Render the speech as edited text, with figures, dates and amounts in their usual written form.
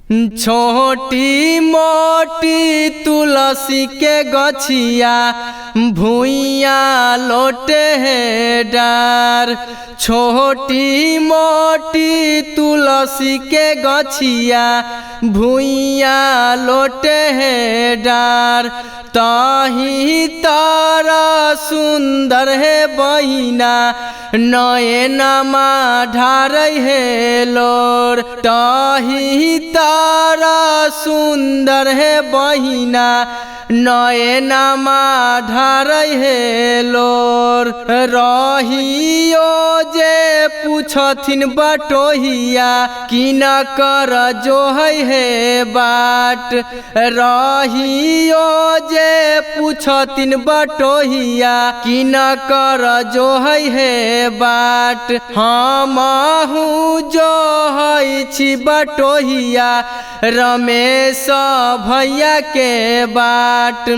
छोटी मोटी तुलसी के गछिया भुइया लोटे है डार। छोटी मोटी तुलसी के गछिया भुइया लोटे है डार। ताही तारा सुंदर है बहिना नयनमा ढार है लोर। ताही तारा सुंदर है बहिना नयनमा ढार है लोर। रहियो जे पूछथिन बटोहिया कि न कर जो है बाट। रहियो जे पूछथिन बटोहिया कि न कर जो है बाट। हमहु जो है छी बटोहिया रमेश भैया के बाट।